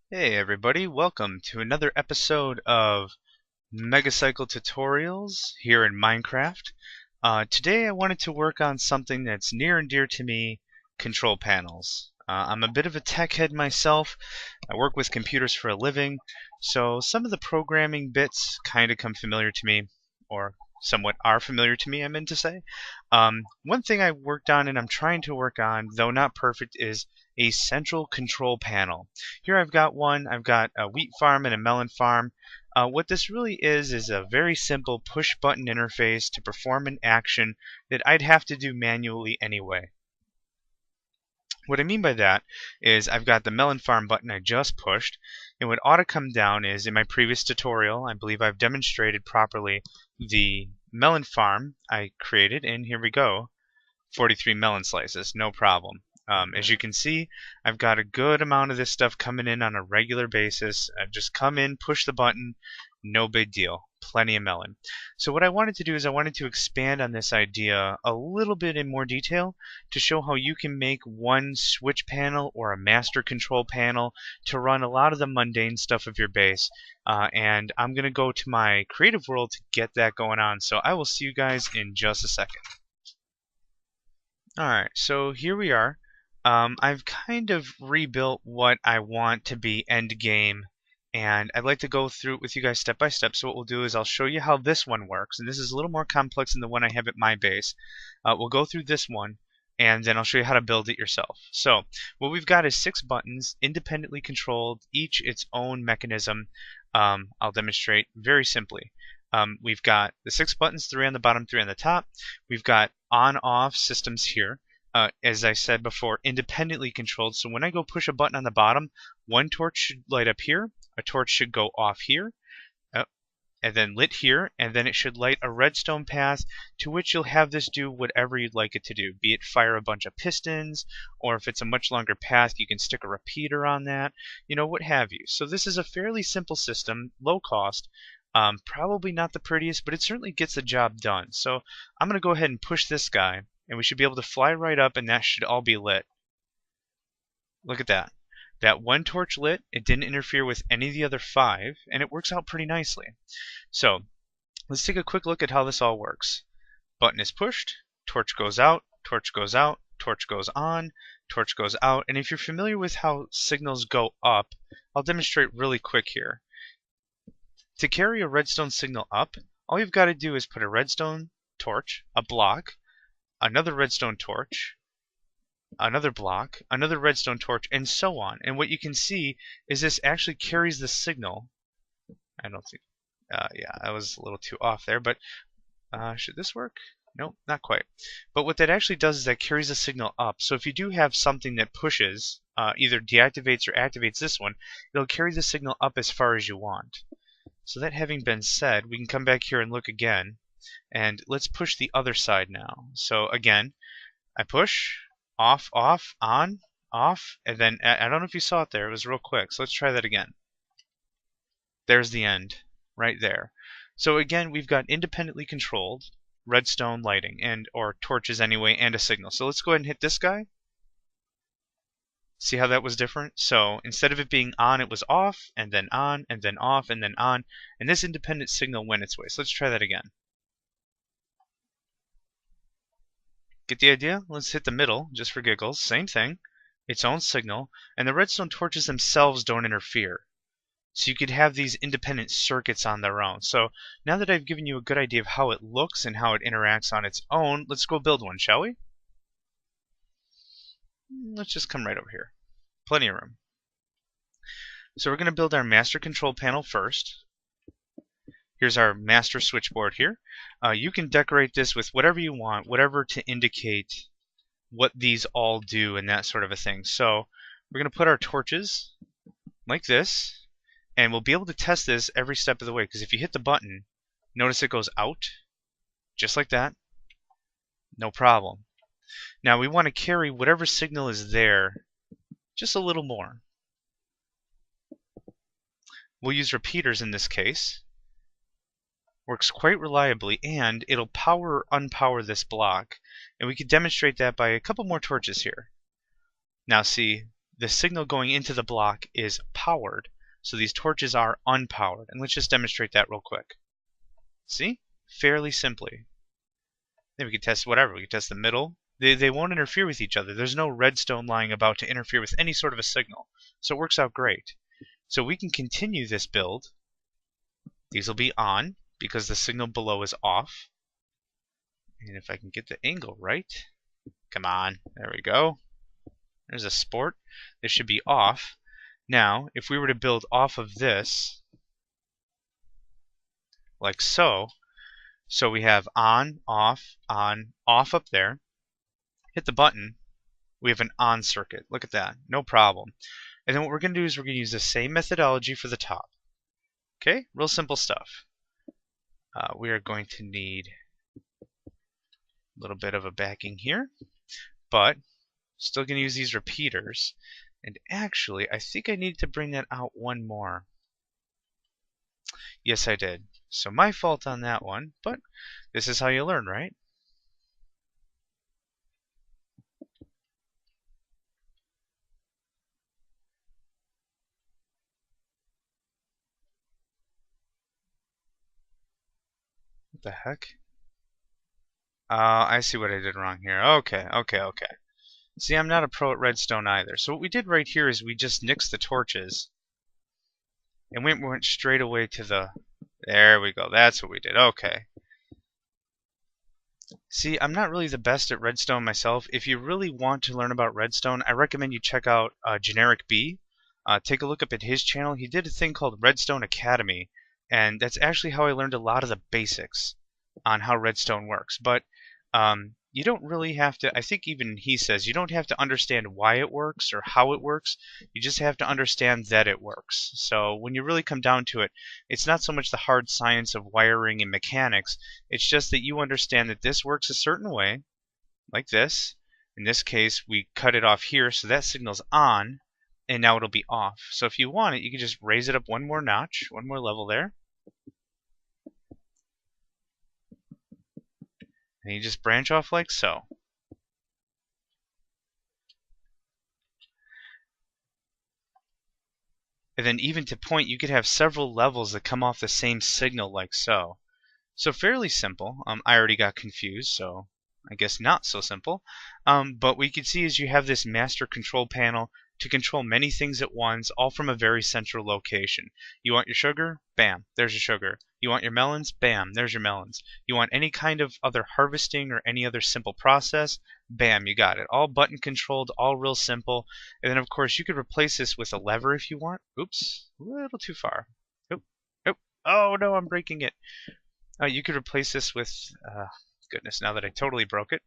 Hey everybody, welcome to another episode of Megacycle tutorials here in Minecraft. Today I wanted to work on something that's near and dear to me, control panels. I'm a bit of a tech head myself. I work with computers for a living, so some of the programming bits kind of come familiar to me, or somewhat are familiar to me, I meant to say. One thing I worked on and I'm trying to work on, though not perfect, is a central control panel. Here I've got one. I've got a wheat farm and a melon farm. What this really is a very simple push button interface to perform an action that I'd have to do manually anyway. What I mean by that is I've got the melon farm button I just pushed, and what ought to come down is in my previous tutorial, I believe I've demonstrated properly the melon farm I created, and here we go, 43 melon slices, no problem. As you can see, I've got a good amount of this stuff coming in on a regular basis. I just come in, push the button, no big deal. Plenty of melon. So what I wanted to do is I wanted to expand on this idea a little bit in more detail to show how you can make one switch panel or a master control panel to run a lot of the mundane stuff of your base. And I'm going to go to my creative world to get that going on. So I will see you guys in just a second. Alright, so here we are. I've kind of rebuilt what I want to be end game, and I'd like to go through it with you guys step by step. So what we'll do is I'll show you how this one works, and this is a little more complex than the one I have at my base. We'll go through this one, and then I'll show you how to build it yourself. So what we've got is 6 buttons, independently controlled, each its own mechanism. I'll demonstrate very simply. We've got the 6 buttons, 3 on the bottom, 3 on the top. We've got on-off systems here. As I said before, independently controlled. So when I go push a button on the bottom, one torch should light up here, a torch should go off here, and then lit here, and then it should light a redstone path to which you'll have this do whatever you'd like it to do, be it fire a bunch of pistons, or if it's a much longer path, you can stick a repeater on that, what have you. So this is a fairly simple system, low cost, probably not the prettiest, but it certainly gets the job done. So I'm going to go ahead and push this guy, and we should be able to fly right up, and that should all be lit. Look at that. That one torch lit, it didn't interfere with any of the other 5, and it works out pretty nicely. So let's take a quick look at how this all works. Button is pushed, torch goes out, torch goes out, torch goes on, torch goes out, and if you're familiar with how signals go up, I'll demonstrate really quick here. To carry a redstone signal up, all you've got to do is put a redstone torch, a block, another redstone torch, another block, another redstone torch, and so on. And what you can see is this actually carries the signal. I don't think, yeah, I was a little too off there, but should this work? Nope, not quite. But what that actually does is that carries the signal up. So if you do have something that pushes, either deactivates or activates this one, it'll carry the signal up as far as you want. So that having been said, we can come back here and look again. And let's push the other side now. So again, I push, off, off, on, off, and then, I don't know if you saw it there, it was real quick. So let's try that again. There's the end, right there. So again, we've got independently controlled redstone lighting, or torches anyway, and a signal. So let's go ahead and hit this guy. See how that was different? So instead of it being on, it was off, and then on, and then off, and then on, and this independent signal went its way. So let's try that again. Get the idea? Let's hit the middle, just for giggles. Same thing. Its own signal. And the redstone torches themselves don't interfere. So you could have these independent circuits on their own. So now that I've given you a good idea of how it looks and how it interacts on its own, let's go build one, shall we? Let's just come right over here. Plenty of room. So we're going to build our master control panel first. Here's our master switchboard here. You can decorate this with whatever you want, whatever to indicate what these all do and that sort of a thing. So we're going to put our torches like this, and we'll be able to test this every step of the way, because if you hit the button, notice it goes out, just like that. No problem. Now we want to carry whatever signal is there just a little more. We'll use repeaters in this case. Works quite reliably, and it'll power or unpower this block. And we could demonstrate that by a couple more torches here. Now see, the signal going into the block is powered. So these torches are unpowered. And let's just demonstrate that real quick. See? Fairly simply. Then we can test whatever. We can test the middle. They won't interfere with each other. There's no redstone lying about to interfere with any sort of a signal. So it works out great. So we can continue this build. These will be on because the signal below is off. And if I can get the angle right. Come on. There we go. There's a sport. This should be off. Now, if we were to build off of this, like so, so we have on, off up there, hit the button, we have an on circuit. Look at that. No problem. And then what we're going to do is we're going to use the same methodology for the top. Okay? Real simple stuff. We are going to need a little bit of a backing here, but still going to use these repeaters. And actually, I think I need to bring that out one more. Yes, I did. So my fault on that one, but this is how you learn, right? What the heck? I see what I did wrong here. Okay. See, I'm not a pro at redstone either. So what we did right here is we just nixed the torches. And we went straight away to the... There we go. That's what we did. Okay. See, I'm not really the best at redstone myself. If you really want to learn about redstone, I recommend you check out Generic B. Take a look up at his channel. He did a thing called Redstone Academy. And that's actually how I learned a lot of the basics on how redstone works. But you don't really have to, I think even he says, you don't have to understand why it works or how it works. You just have to understand that it works. So when you really come down to it, it's not so much the hard science of wiring and mechanics. It's just that you understand that this works a certain way, like this. In this case, we cut it off here, so that signal's on, and now it'll be off. So if you want it, you can just raise it up one more notch, one more level there. And you just branch off like so. And then even to point, you could have several levels that come off the same signal like so. So fairly simple. I already got confused, so I guess not so simple. But what you can see is you have this master control panel to control many things at once, all from a very central location. You want your sugar? Bam, there's your sugar. You want your melons? Bam, there's your melons. You want any kind of other harvesting or any other simple process? Bam, you got it. All button controlled, all real simple. And then of course you could replace this with a lever if you want. Oops, a little too far. Oh no, I'm breaking it. You could replace this with, goodness, now that I totally broke it.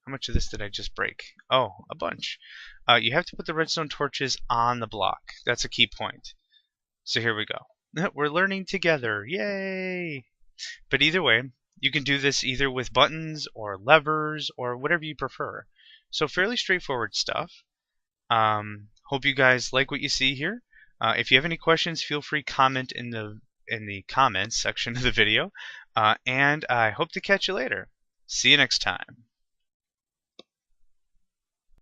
How much of this did I just break? Oh, a bunch. You have to put the redstone torches on the block. That's a key point. So here we go. We're learning together. Yay! But either way, you can do this either with buttons or levers or whatever you prefer. So fairly straightforward stuff. Hope you guys like what you see here. If you have any questions, feel free to comment in the comments section of the video. And I hope to catch you later. See you next time.